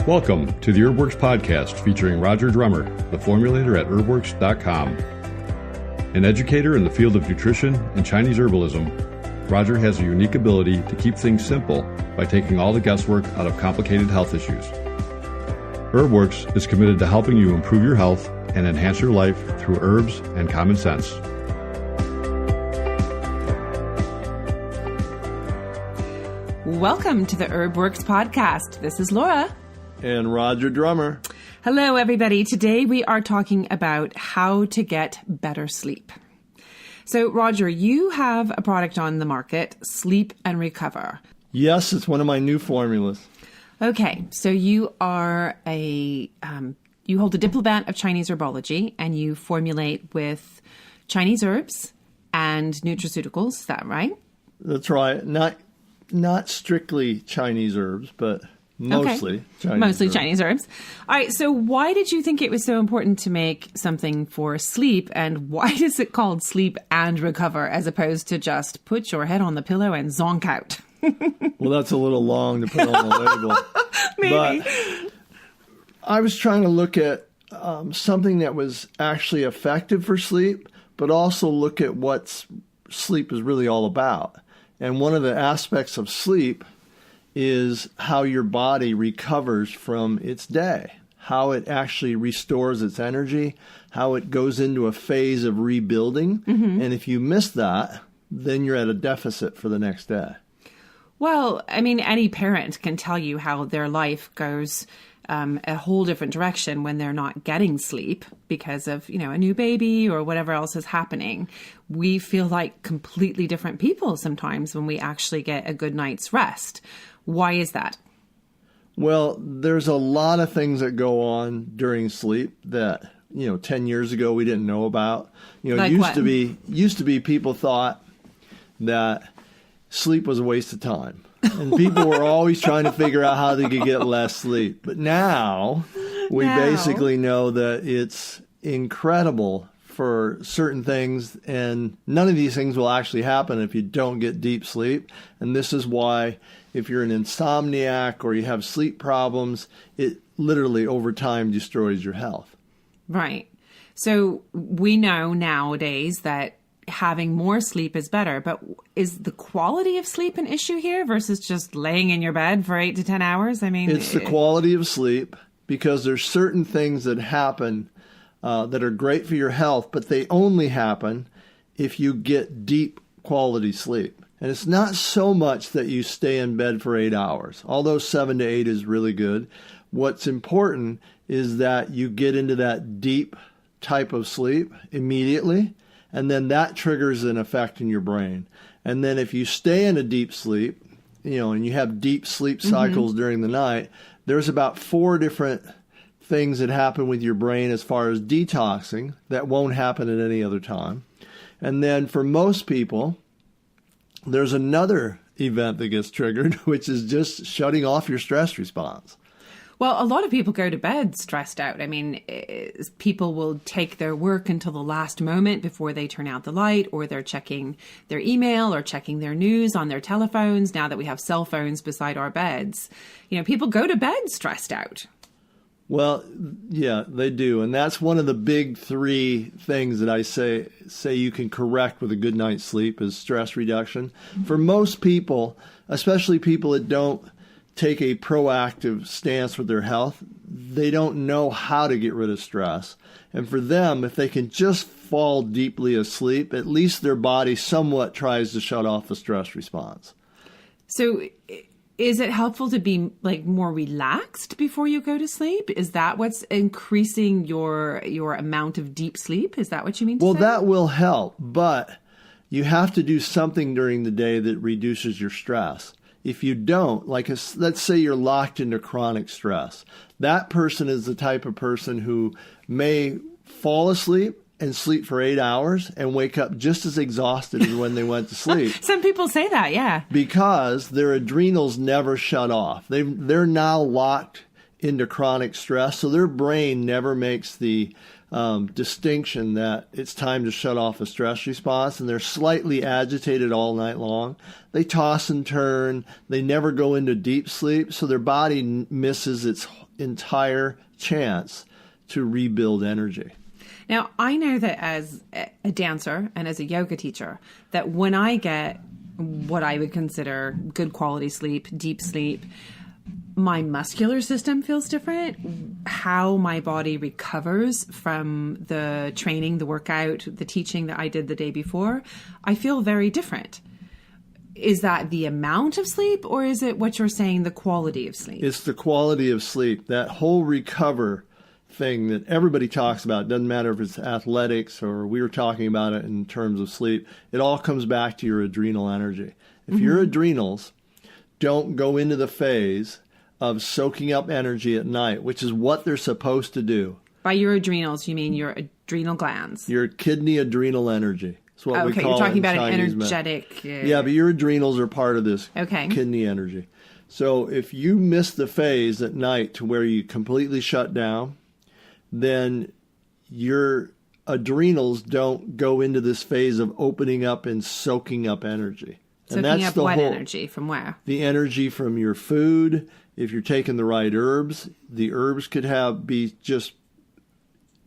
Welcome to the HerbWorks podcast featuring Roger Drummer, the formulator at HerbWorks.com. An educator in the field of nutrition and Chinese herbalism, Roger has a unique ability to keep things simple by taking all the guesswork out of complicated health issues. HerbWorks is committed to helping you improve your health and enhance your life through herbs and common sense. Welcome to the HerbWorks podcast. This is Laura. And Roger Drummer. Hello, everybody. Today we are talking about how to get better sleep. So, Roger, you have a product on the market, Sleep and Recover. Yes, it's one of my new formulas. Okay, so you are you hold a diploma of Chinese herbology and you formulate with Chinese herbs and nutraceuticals. Is that right? That's right. Not strictly Chinese herbs, but mostly Chinese herbs. All right, so why did you think it was so important to make something for sleep, and why is it called Sleep and Recover as opposed to just put your head on the pillow and zonk out? Well, that's a little long to put on the label. Maybe. But I was trying to look at something that was actually effective for sleep, but also look at what sleep is really all about. And one of the aspects of sleep is how your body recovers from its day, how it actually restores its energy, how it goes into a phase of rebuilding. Mm-hmm. And if you miss that, then you're at a deficit for the next day. Well, I mean, any parent can tell you how their life goes a whole different direction when they're not getting sleep because of, a new baby or whatever else is happening. We feel like completely different people sometimes when we actually get a good night's rest. Why is that? Well, there's a lot of things that go on during sleep that, 10 years ago we didn't know about. Like used to be people thought that sleep was a waste of time. And people were always trying to figure out how they could get less sleep. But now we basically know that it's incredible for certain things, and none of these things will actually happen if you don't get deep sleep. And this is why if you're an insomniac or you have sleep problems, it literally over time destroys your health. Right. So we know nowadays that having more sleep is better, but is the quality of sleep an issue here versus just laying in your bed for 8 to 10 hours? I mean, it's the quality of sleep, because there's certain things that happen that are great for your health, but they only happen if you get deep quality sleep. And it's not so much that you stay in bed for 8 hours, although 7 to 8 is really good. What's important is that you get into that deep type of sleep immediately, and then that triggers an effect in your brain. And then if you stay in a deep sleep, and you have deep sleep cycles during the night, there's about 4 different things that happen with your brain as far as detoxing that won't happen at any other time. And then for most people, there's another event that gets triggered, which is just shutting off your stress response. Well, a lot of people go to bed stressed out. I mean, people will take their work until the last moment before they turn out the light, or they're checking their email or checking their news on their telephones now that we have cell phones beside our beds. People go to bed stressed out. Well, yeah, they do. And that's one of the big 3 things that I say you can correct with a good night's sleep is stress reduction. For most people, especially people that don't take a proactive stance with their health, they don't know how to get rid of stress. And for them, if they can just fall deeply asleep, at least their body somewhat tries to shut off the stress response. So is it helpful to be more relaxed before you go to sleep? Is that what's increasing your amount of deep sleep? Is that what you mean to say? Well, that will help, but you have to do something during the day that reduces your stress. If you don't, let's say you're locked into chronic stress, that person is the type of person who may fall asleep and sleep for 8 hours and wake up just as exhausted as when they went to sleep. Some people say that, yeah. Because their adrenals never shut off. They're now locked into chronic stress, so their brain never makes the distinction that it's time to shut off the stress response, and they're slightly agitated all night long. They toss and turn. They never go into deep sleep, so their body misses its entire chance to rebuild energy. Now, I know that as a dancer and as a yoga teacher, that when I get what I would consider good quality sleep, deep sleep, my muscular system feels different. How my body recovers from the training, the workout, the teaching that I did the day before, I feel very different. Is that the amount of sleep, or is it what you're saying, the quality of sleep? It's the quality of sleep. That whole recover thing that everybody talks about, it doesn't matter if it's athletics or we were talking about it in terms of sleep, it all comes back to your adrenal energy. If your adrenals don't go into the phase of soaking up energy at night, which is what they're supposed to do. By your adrenals, you mean your adrenal glands? Your kidney adrenal energy. That's what we call you're talking it in about Chinese an energetic... Yeah, but your adrenals are part of this kidney energy. So if you miss the phase at night to where you completely shut down, then your adrenals don't go into this phase of opening up and soaking up energy. Soaking and that's up the what whole, energy? From where? The energy from your food. If you're taking the right herbs, the herbs could be just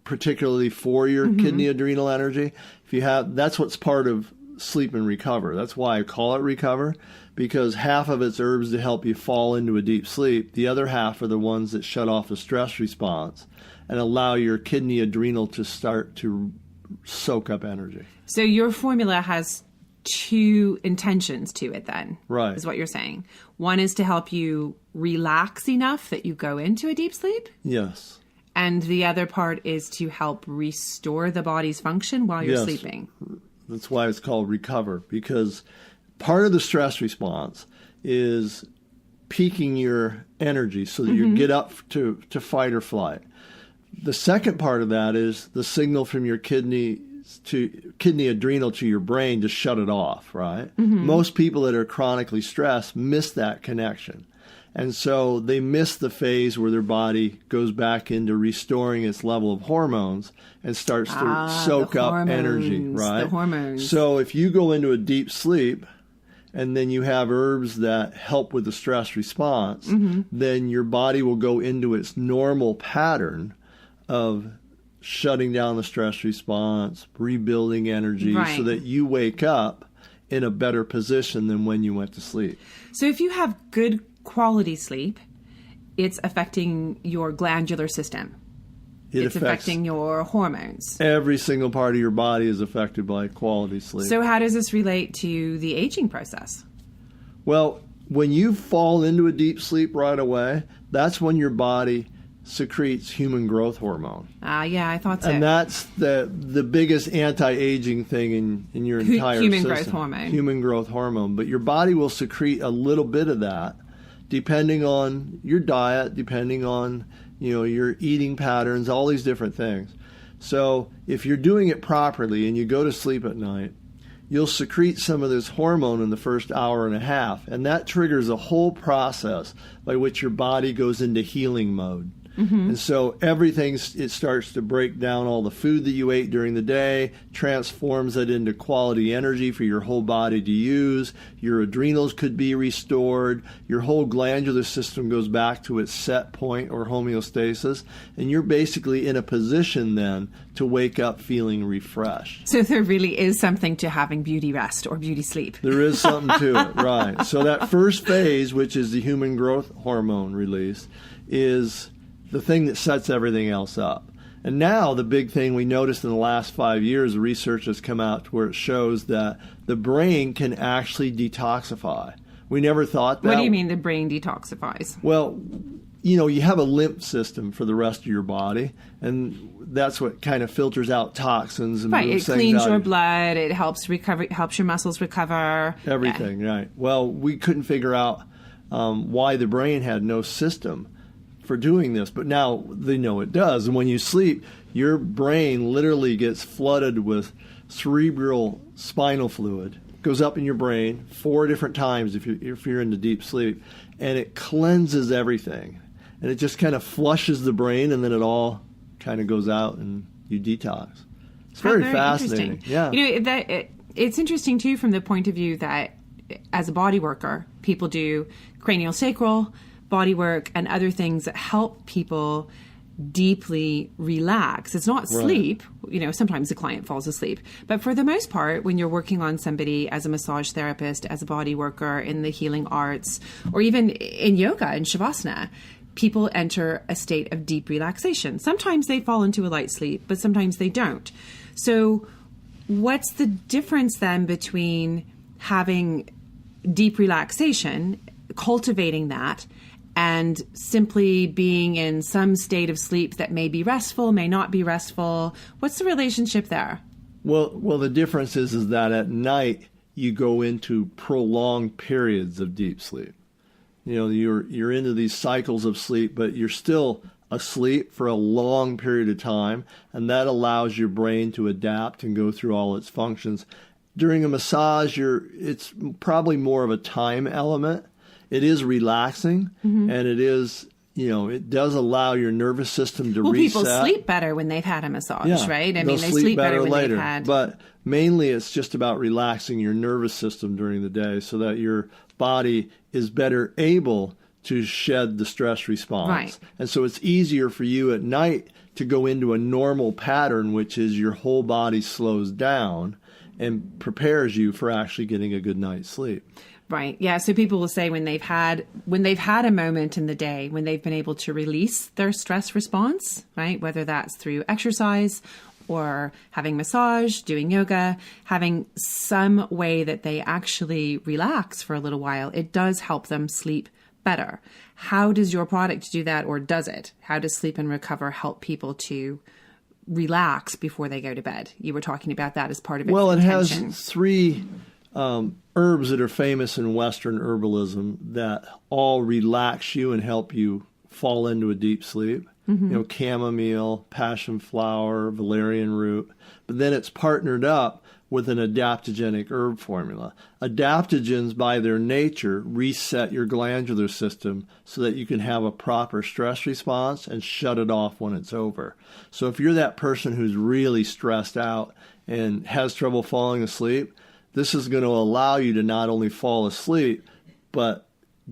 particularly for your kidney adrenal energy. If you have, that's what's part of sleep and recover. That's why I call it recover, because half of it's herbs to help you fall into a deep sleep. The other half are the ones that shut off the stress response and allow your kidney adrenal to start to soak up energy. So your formula has two intentions to it then, right? Is what you're saying. One is to help you relax enough that you go into a deep sleep. Yes. And the other part is to help restore the body's function while you're sleeping. That's why it's called recover, because part of the stress response is peaking your energy so that you get up to fight or flight. The second part of that is the signal from your kidney adrenal to your brain to shut it off, right? Most people that are chronically stressed miss that connection. And so they miss the phase where their body goes back into restoring its level of hormones and starts to soak up energy, right? The hormones. So if you go into a deep sleep and then you have herbs that help with the stress response, then your body will go into its normal pattern of shutting down the stress response, rebuilding energy, so that you wake up in a better position than when you went to sleep. So if you have good quality sleep, it's affecting your glandular system. It's affecting your hormones. Every single part of your body is affected by quality sleep. So how does this relate to the aging process? Well, when you fall into a deep sleep right away, that's when your body secretes human growth hormone. Yeah, I thought so. And that's the biggest anti-aging thing in your entire human system. Growth hormone. Human growth hormone. But your body will secrete a little bit of that depending on your diet, depending on your eating patterns, all these different things. So if you're doing it properly and you go to sleep at night, you'll secrete some of this hormone in the first hour and a half, and that triggers a whole process by which your body goes into healing mode. And so it starts to break down all the food that you ate during the day, transforms it into quality energy for your whole body to use. Your adrenals could be restored. Your whole glandular system goes back to its set point or homeostasis. And you're basically in a position then to wake up feeling refreshed. So there really is something to having beauty rest or beauty sleep. There is something to it, right. So that first phase, which is the human growth hormone release, is the thing that sets everything else up. And now the big thing we noticed in the last 5 years, research has come out to where it shows that the brain can actually detoxify. We never thought that. What do you mean the brain detoxifies? Well, you have a lymph system for the rest of your body, and that's what kind of filters out toxins and moves it things cleans out. your blood, it helps your muscles recover. Everything, right. Well, we couldn't figure out why the brain had no system for doing this, but now they know it does. And when you sleep, your brain literally gets flooded with cerebral spinal fluid. It goes up in your brain 4 different times if you're into deep sleep, and it cleanses everything. And it just kind of flushes the brain, and then it all kind of goes out, and you detox. It's very fascinating. Yeah. It's interesting too from the point of view that as a body worker, people do craniosacral body work and other things that help people deeply relax. It's not sleep. Sometimes the client falls asleep. But for the most part, when you're working on somebody as a massage therapist, as a body worker in the healing arts, or even in yoga and shavasana, people enter a state of deep relaxation. Sometimes they fall into a light sleep, but sometimes they don't. So what's the difference then between having deep relaxation, cultivating that, and simply being in some state of sleep that may be restful, may not be restful? What's the relationship there? Well, the difference is that at night you go into prolonged periods of deep sleep. You're into these cycles of sleep, but you're still asleep for a long period of time, and that allows your brain to adapt and go through all its functions. During a massage, it's probably more of a time element. It is relaxing, and it is, it does allow your nervous system to reset. People sleep better when they've had a massage, right? I mean, they sleep better when later. They've had. But mainly it's just about relaxing your nervous system during the day so that your body is better able to shed the stress response. Right. And so it's easier for you at night to go into a normal pattern, which is your whole body slows down and prepares you for actually getting a good night's sleep. Right. Yeah. So people will say when they've had a moment in the day when they've been able to release their stress response, right? Whether that's through exercise or having massage, doing yoga, having some way that they actually relax for a little while, it does help them sleep better. How does your product do that, or does it? How does Sleep and Recover help people to relax before they go to bed? You were talking about that as part of it. Well, it has three herbs that are famous in Western herbalism that all relax you and help you fall into a deep sleep. Chamomile, passion flower, valerian root. But then it's partnered up with an adaptogenic herb formula. Adaptogens, by their nature, reset your glandular system so that you can have a proper stress response and shut it off when it's over. So if you're that person who's really stressed out and has trouble falling asleep, this is going to allow you to not only fall asleep, but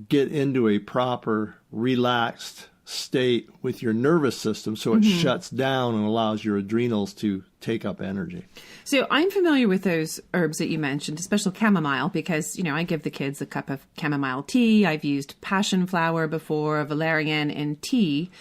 get into a proper, relaxed state with your nervous system so it shuts down and allows your adrenals to take up energy. So I'm familiar with those herbs that you mentioned, especially chamomile, because, I give the kids a cup of chamomile tea. I've used passion flower before, valerian in tea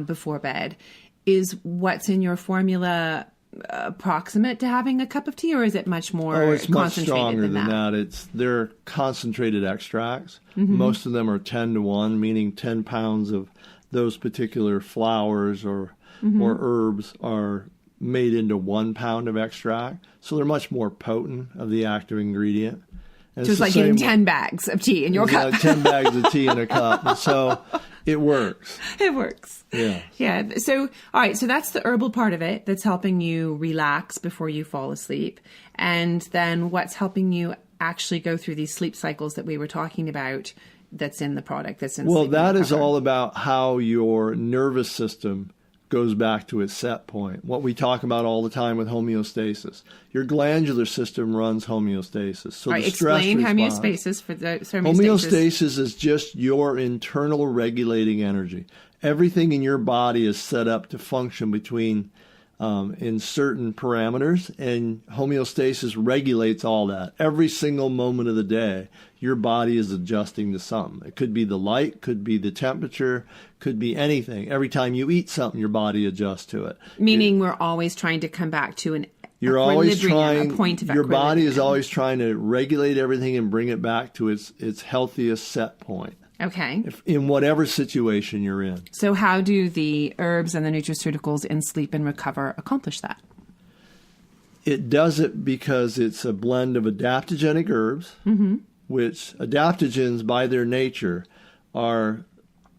before bed. Is what's in your formula approximate to having a cup of tea, or is it much more concentrated? It's much stronger than that. They're concentrated extracts. Most of them are 10-to-1, meaning 10 pounds of those particular flowers or herbs are made into 1 pound of extract. So they're much more potent of the active ingredient. And so it's like getting 10 bags of tea in your cup. 10 bags of tea in a cup. And so it works. It works. Yeah. Yeah. So, all right. So that's the herbal part of it that's helping you relax before you fall asleep. And then what's helping you actually go through these sleep cycles that we were talking about that's in the product, that's in Well, that is all about how your nervous system goes back to its set point. What we talk about all the time with homeostasis. Your glandular system runs homeostasis. So all right, the stress explain response, homeostasis for the homeostasis is just your internal regulating energy. Everything in your body is set up to function between in certain parameters, and homeostasis regulates all that. Every single moment of the day, your body is adjusting to something. It could be the light, could be the temperature, could be anything. Every time you eat something, your body adjusts to it. Meaning we're always trying to come back to a point of your body is always trying to regulate everything and bring it back to its healthiest set point. Okay. In whatever situation you're in. So how do the herbs and the nutraceuticals in Sleep and Recover accomplish that? It does it because it's a blend of adaptogenic herbs, which adaptogens by their nature are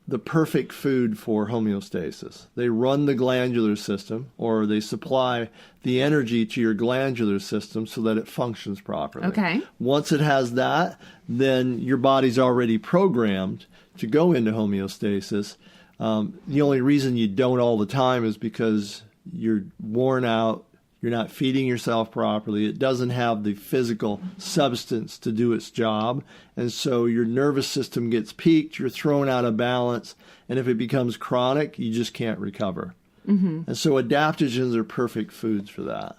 the perfect food for homeostasis. They run the glandular system, or they supply the energy to your glandular system so that it functions properly. Okay. Once it has that, then your body's already programmed to go into homeostasis. The only reason you don't all the time is because you're worn out, you're not feeding yourself properly. It doesn't have the physical substance to do its job. And so your nervous system gets peaked, you're thrown out of balance. And if it becomes chronic, you just can't recover. Mm-hmm. And so adaptogens are perfect foods for that.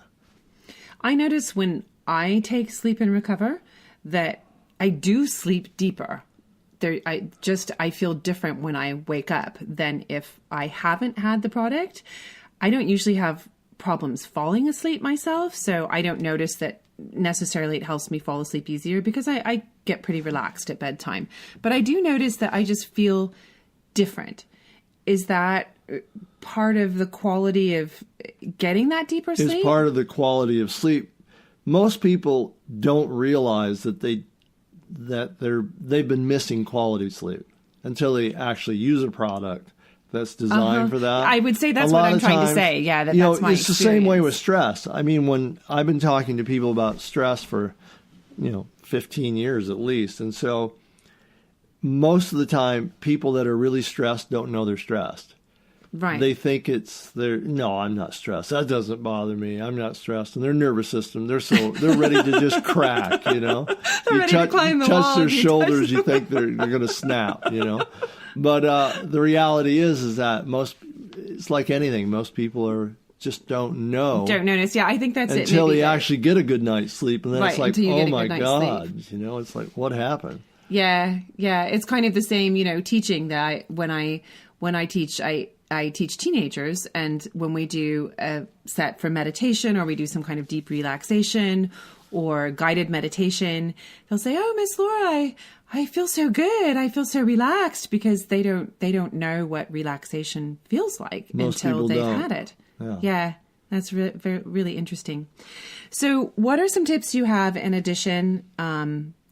I notice when I take Sleep and Recover that I do sleep deeper. I feel different when I wake up than if I haven't had the product. I don't usually have problems falling asleep myself, so I don't notice that necessarily it helps me fall asleep easier because I get pretty relaxed at bedtime. But I do notice that I just feel different. Is that part of the quality of getting that deeper sleep? It's part of the quality of sleep. Most people don't realize that they've been missing quality sleep until they actually use a product that's designed for that. I would say that's what I'm trying to say. Yeah, that's my experience. It's the same way with stress. I mean, when I've been talking to people about stress for, 15 years at least. And so most of the time, people that are really stressed don't know they're stressed. Right. They think no, I'm not stressed. That doesn't bother me. I'm not stressed. And their nervous system, they're ready to just crack, They're ready to climb the wall. You touch their shoulders, you think they're going to snap, But the reality is that it's like anything. Most people just don't know. Don't notice. Yeah, I think that's it. Until they actually get a good night's sleep. And then it's like, oh my God. Sleep. It's like, what happened? Yeah. It's kind of the same, teaching that when I teach, I teach teenagers, and when we do a set for meditation or we do some kind of deep relaxation or guided meditation, they'll say, "Oh, Miss Laura, I feel so good. I feel so relaxed," because they don't know what relaxation feels like until they've had it. Yeah, that's really interesting. So what are some tips you have in addition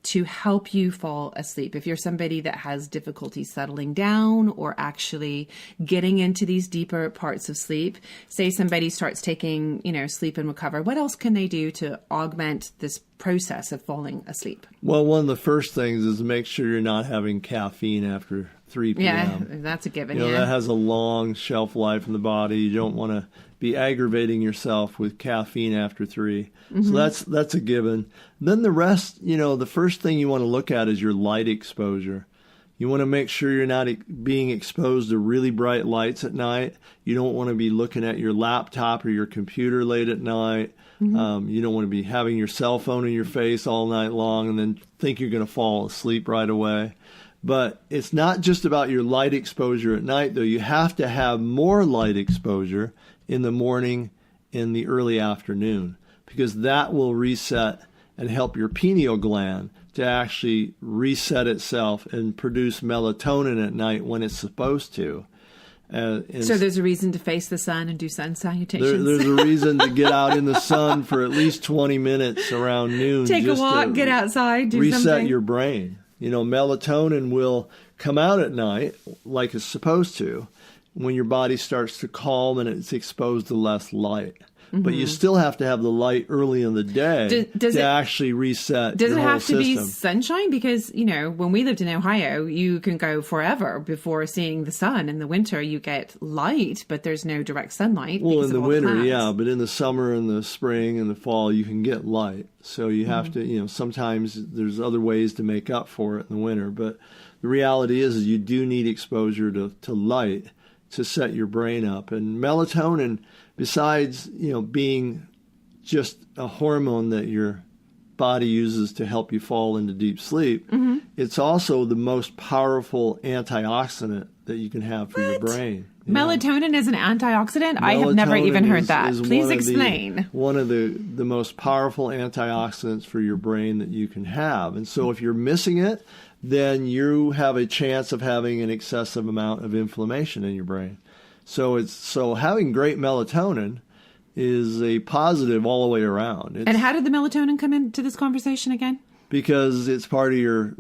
to help you fall asleep? If you're somebody that has difficulty settling down or actually getting into these deeper parts of sleep, say somebody starts taking, Sleep and Recover, what else can they do to augment this process of falling asleep? Well, one of the first things is to make sure you're not having caffeine after 3 p.m. Yeah, that's a given. That has a long shelf life in the body. You don't want to be aggravating yourself with caffeine after 3. Mm-hmm. So that's a given. Then the rest, the first thing you want to look at is your light exposure. You want to make sure you're not being exposed to really bright lights at night. You don't want to be looking at your laptop or your computer late at night. Mm-hmm. You don't want to be having your cell phone in your face all night long and then think you're going to fall asleep right away. But it's not just about your light exposure at night, though. You have to have more light exposure in the morning, in the early afternoon, because that will reset and help your pineal gland to actually reset itself and produce melatonin at night when it's supposed to. So there's a reason to face the sun and do sun salutations. There's a reason to get out in the sun for at least 20 minutes around noon. Take a walk, get outside, do reset something. Your brain. Melatonin will come out at night like it's supposed to when your body starts to calm and it's exposed to less light. Mm-hmm. But you still have to have the light early in the day to actually reset your whole system. Does it have to be sunshine? Because, when we lived in Ohio, you can go forever before seeing the sun. In the winter, you get light, but there's no direct sunlight. Well, in the winter, yeah. But in the summer and the spring and the fall, you can get light. So you have to, sometimes there's other ways to make up for it in the winter. But the reality is you do need exposure to light to set your brain up. And melatonin, besides, being just a hormone that your body uses to help you fall into deep sleep, mm-hmm. it's also the most powerful antioxidant that you can have for your brain. Melatonin is an antioxidant? I have never even heard that. Please explain. One of the most powerful antioxidants for your brain that you can have. And so if you're missing it, then you have a chance of having an excessive amount of inflammation in your brain. So having great melatonin is a positive all the way around. And how did the melatonin come into this conversation again? Because it's part of your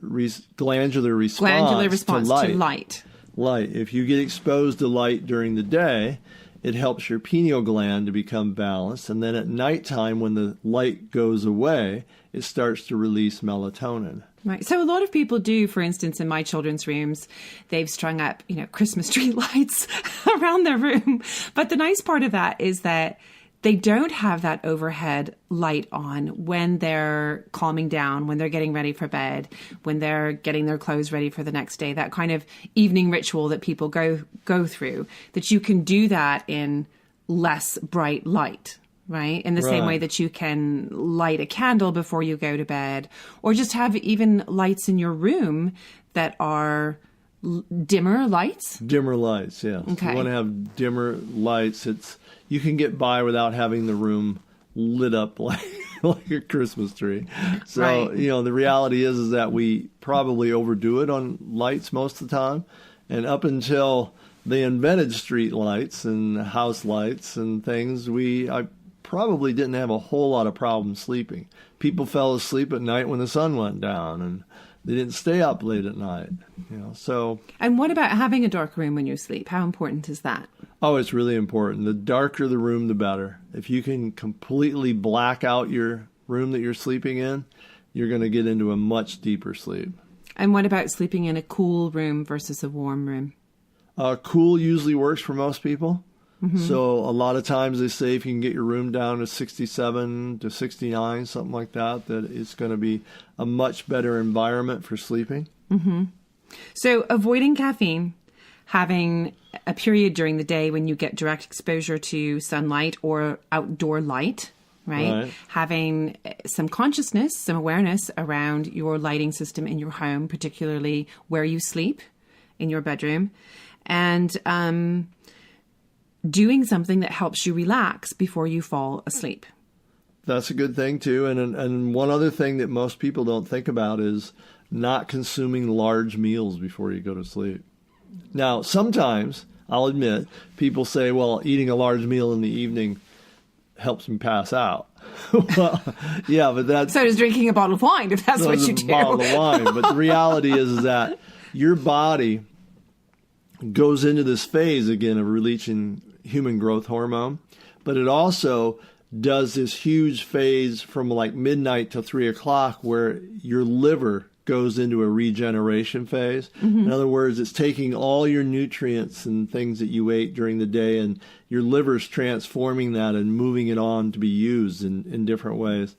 glandular response to light. Light. If you get exposed to light during the day, it helps your pineal gland to become balanced. And then at nighttime, when the light goes away, it starts to release melatonin. Right. So a lot of people do, for instance, in my children's rooms, they've strung up, Christmas tree lights around their room. But the nice part of that is that they don't have that overhead light on when they're calming down, when they're getting ready for bed, when they're getting their clothes ready for the next day, that kind of evening ritual that people go through, that you can do that in less bright light. Right? In the same way that you can light a candle before you go to bed, or just have even lights in your room that are dimmer lights. Dimmer lights, yeah. Okay. You want to have dimmer lights. You can get by without having the room lit up like a Christmas tree. So, right. The reality is that we probably overdo it on lights most of the time. And up until they invented street lights and house lights and things, I probably didn't have a whole lot of problems sleeping. People fell asleep at night when the sun went down, and they didn't stay up late at night. So. And what about having a dark room when you sleep? How important is that? Oh, it's really important. The darker the room, the better. If you can completely black out your room that you're sleeping in, you're going to get into a much deeper sleep. And what about sleeping in a cool room versus a warm room? Cool usually works for most people. Mm-hmm. So a lot of times they say if you can get your room down to 67 to 69, something like that it's going to be a much better environment for sleeping. Mm-hmm. So avoiding caffeine, having a period during the day when you get direct exposure to sunlight or outdoor light, right? Having some consciousness, some awareness around your lighting system in your home, particularly where you sleep in your bedroom, and doing something that helps you relax before you fall asleep. That's a good thing too. And one other thing that most people don't think about is not consuming large meals before you go to sleep. Now, sometimes, I'll admit, people say, well, eating a large meal in the evening helps me pass out. Well, yeah, but that's... So does drinking a bottle of wine, if that's what you do. A bottle of wine. But the reality is that your body goes into this phase, again, of releasing human growth hormone, but it also does this huge phase from like midnight till 3 o'clock where your liver goes into a regeneration phase. Mm-hmm. In other words, it's taking all your nutrients and things that you ate during the day, and your liver's transforming that and moving it on to be used in different ways.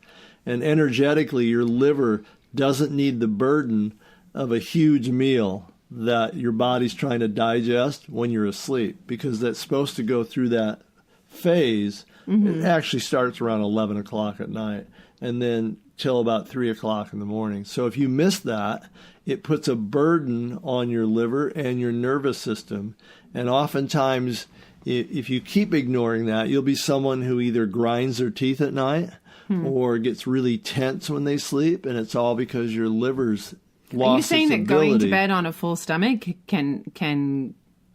And energetically, your liver doesn't need the burden of a huge meal that your body's trying to digest when you're asleep, because that's supposed to go through that phase. Mm-hmm. It actually starts around 11 o'clock at night and then till about 3 o'clock in the morning. So if you miss that, it puts a burden on your liver and your nervous system. And oftentimes, if you keep ignoring that, you'll be someone who either grinds their teeth at night or gets really tense when they sleep, and it's all because your liver's lost. Are you saying that going to bed on a full stomach can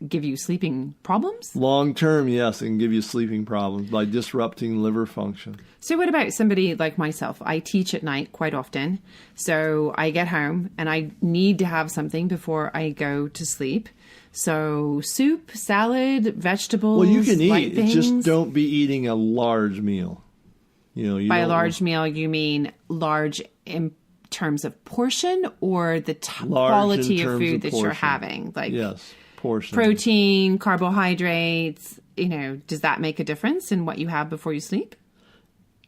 give you sleeping problems? Long term, yes, it can give you sleeping problems by disrupting liver function. So what about somebody like myself? I teach at night quite often. So I get home and I need to have something before I go to sleep. So soup, salad, vegetables. Well, you can eat. Just don't be eating a large meal. By a large meal, you mean large in terms of portion or the quality of food that you're having? Like, yes, portion. Protein, carbohydrates, does that make a difference in what you have before you sleep?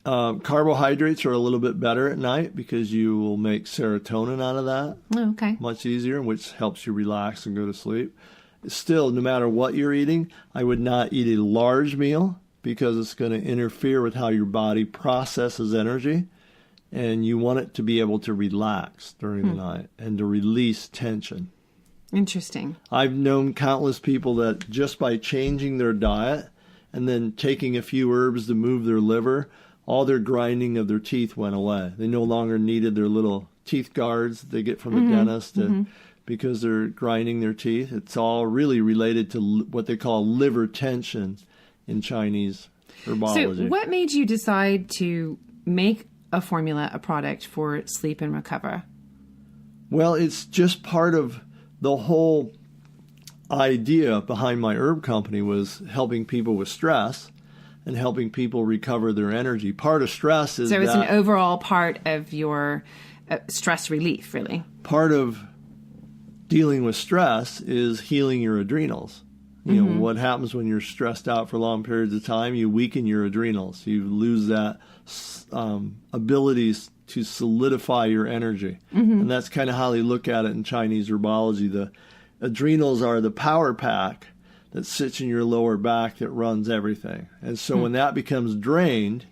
Carbohydrates are a little bit better at night because you will make serotonin out of that. Oh, okay. Much easier, which helps you relax and go to sleep. Still, no matter what you're eating, I would not eat a large meal because it's going to interfere with how your body processes energy. And you want it to be able to relax during the night and to release tension. Interesting. I've known countless people that just by changing their diet and then taking a few herbs to move their liver, all their grinding of their teeth went away. They no longer needed their little teeth guards that they get from the dentist because they're grinding their teeth. It's all really related to what they call liver tension in Chinese herbology. So what made you decide to make a formula, a product for sleep and recover? Well, it's just part of the whole idea behind my herb company was helping people with stress and helping people recover their energy. Part of stress is so it's an overall part of your stress relief, really. Part of dealing with stress is healing your adrenals. You know, what happens when you're stressed out for long periods of time? You weaken your adrenals. You lose that ability to solidify your energy. And that's kind of how they look at it in Chinese herbology. The adrenals are the power pack that sits in your lower back that runs everything. And so when that becomes drained,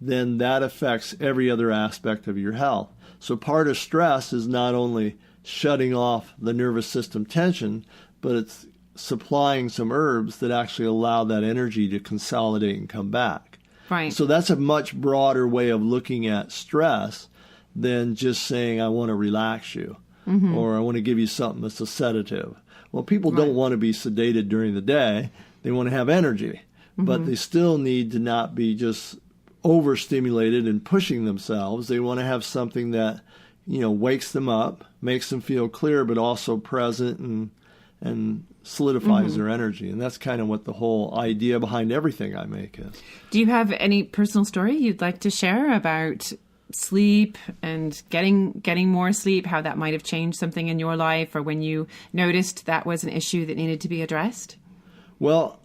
then that affects every other aspect of your health. So part of stress is not only shutting off the nervous system tension, but it's supplying some herbs that actually allow that energy to consolidate and come back. Right. So that's a much broader way of looking at stress than just saying, I want to relax you, or I want to give you something that's a sedative. Well, people don't want to be sedated during the day. They want to have energy, but they still need to not be just overstimulated and pushing themselves. They want to have something that, you know, wakes them up, makes them feel clear, but also present and solidifies their energy. And that's kind of what the whole idea behind everything I make is. Do you have any personal story you'd like to share about sleep and getting more sleep, how that might have changed something in your life, or when you noticed that was an issue that needed to be addressed? Well,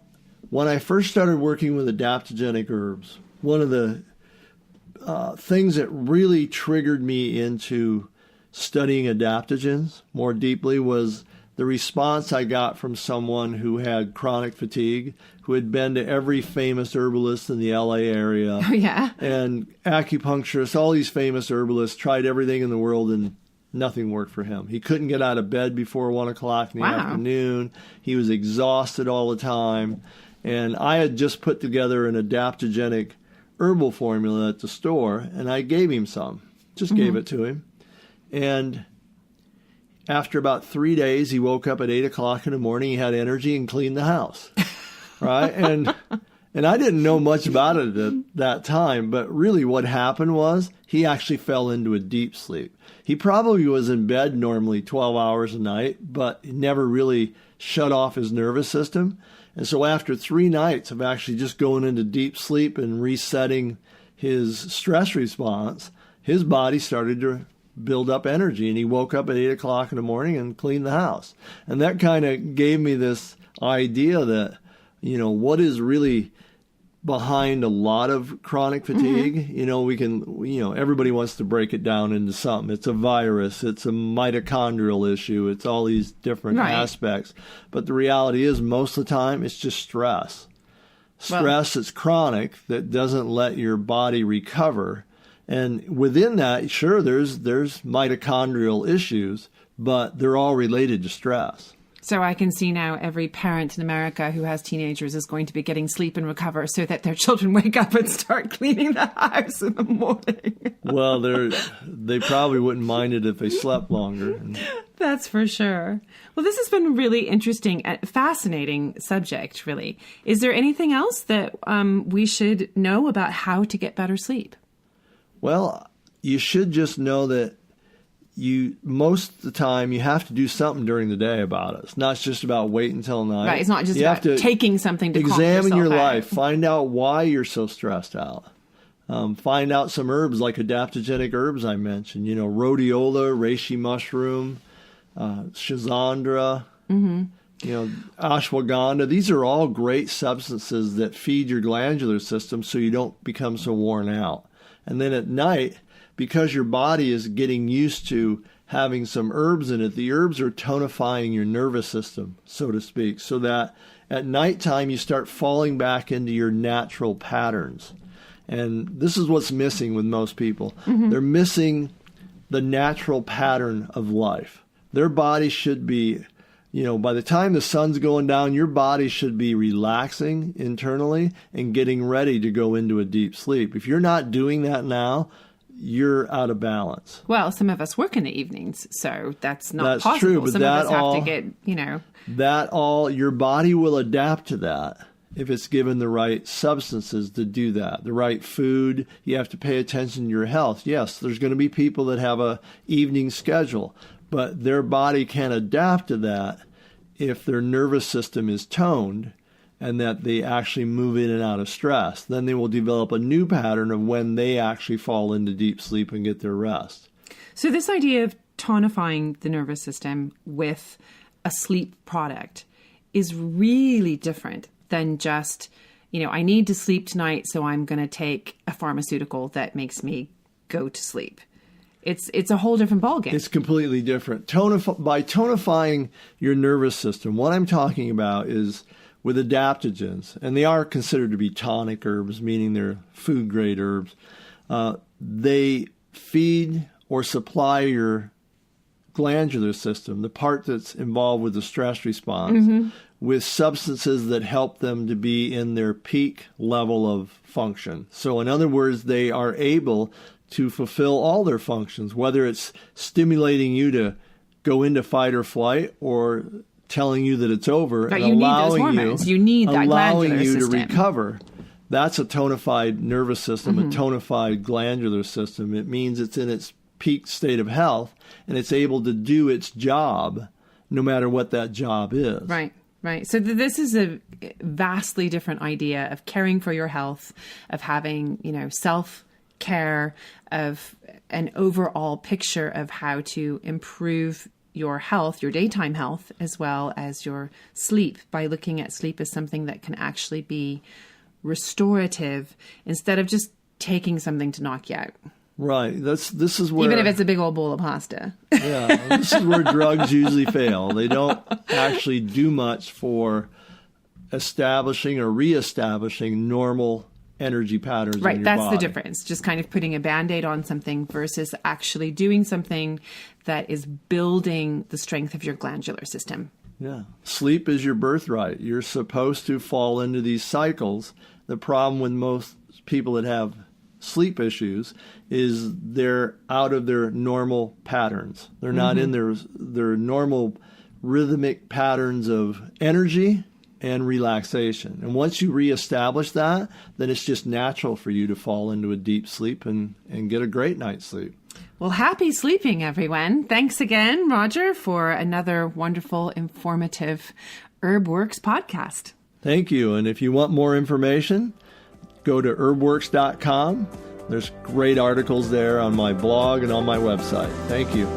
when I first started working with adaptogenic herbs, one of the things that really triggered me into studying adaptogens more deeply was the response I got from someone who had chronic fatigue, who had been to every famous herbalist in the LA area. Oh, yeah. And acupuncturists, all these famous herbalists, tried everything in the world and nothing worked for him. He couldn't get out of bed before 1 o'clock in the afternoon. He was exhausted all the time. And I had just put together an adaptogenic herbal formula at the store, and I gave him some. Just gave it to him. And after about 3 days, he woke up at 8 o'clock in the morning. He had energy and cleaned the house, right? And I didn't know much about it at that time, but really what happened was he actually fell into a deep sleep. He probably was in bed normally 12 hours a night, but he never really shut off his nervous system. And so after 3 nights of actually just going into deep sleep and resetting his stress response, his body started to build up energy, and he woke up at 8 o'clock in the morning and cleaned the house. And that kind of gave me this idea that, you know, what is really behind a lot of chronic fatigue? You know, everybody wants to break it down into something. It's a virus, it's a mitochondrial issue, it's all these different aspects. But the reality is, most of the time, it's just stress. Stress that's chronic, that doesn't let your body recover. And within that, sure, there's mitochondrial issues, but they're all related to stress. So I can see now every parent in America who has teenagers is going to be getting sleep and recover so that their children wake up and start cleaning the house in the morning. Well, they probably wouldn't mind it if they slept longer. That's for sure. Well, this has been a really interesting, fascinating subject, really. Is there anything else that we should know about how to get better sleep? Well, you should just know that most of the time you have to do something during the day about it. It's not just about waiting until night. Right, it's not just about taking something to examine your out. life, find out why you're so stressed out. Find out some herbs like adaptogenic herbs I mentioned. You know, rhodiola, reishi mushroom, schizandra, you know, ashwagandha. These are all great substances that feed your glandular system so you don't become so worn out. And then at night, because your body is getting used to having some herbs in it, the herbs are tonifying your nervous system, so to speak, so that at nighttime you start falling back into your natural patterns. And this is what's missing with most people. They're missing the natural pattern of life. Their body should be, you know, by the time the sun's going down, your body should be relaxing internally and getting ready to go into a deep sleep. If you're not doing that now, you're out of balance. Well, some of us work in the evenings, so that's not possible. True, but some of us have to get, you know. Your body will adapt to that if it's given the right substances to do that, the right food. You have to pay attention to your health. Yes, there's going to be people that have a evening schedule, but their body can adapt to that if their nervous system is toned and that they actually move in and out of stress. Then they will develop a new pattern of when they actually fall into deep sleep and get their rest. So this idea of tonifying the nervous system with a sleep product is really different than just, I need to sleep tonight, so I'm going to take a pharmaceutical that makes me go to sleep. It's a whole different ballgame. It's completely different. By tonifying your nervous system, what I'm talking about is with adaptogens, and they are considered to be tonic herbs, meaning they're food-grade herbs. They feed or supply your glandular system, the part that's involved with the stress response, with substances that help them to be in their peak level of function. So in other words, they are able to fulfill all their functions, whether it's stimulating you to go into fight or flight or telling you that it's over, but and you allowing need those hormones. You need that allowing you system to recover. That's a tonified nervous system, a tonified glandular system. It means it's in its peak state of health, and it's able to do its job no matter what that job is. Right. So this is a vastly different idea of caring for your health, of having, self-care, of an overall picture of how to improve your health, your daytime health, as well as your sleep, by looking at sleep as something that can actually be restorative instead of just taking something to knock you out. Right. This is where, even if it's a big old bowl of pasta. Yeah. This is where drugs usually fail. They don't actually do much for establishing or reestablishing normal energy patterns in your body. Right. That's the difference. Just kind of putting a Band-Aid on something versus actually doing something that is building the strength of your glandular system. Yeah. Sleep is your birthright. You're supposed to fall into these cycles. The problem with most people that have sleep issues is they're out of their normal patterns. They're not in their normal rhythmic patterns of energy and relaxation. And once you reestablish that, then it's just natural for you to fall into a deep sleep and get a great night's sleep. Well, happy sleeping, everyone. Thanks again, Roger, for another wonderful, informative HerbWorks podcast. Thank you. And if you want more information, go to HerbWorks.com. There's great articles there on my blog and on my website. Thank you.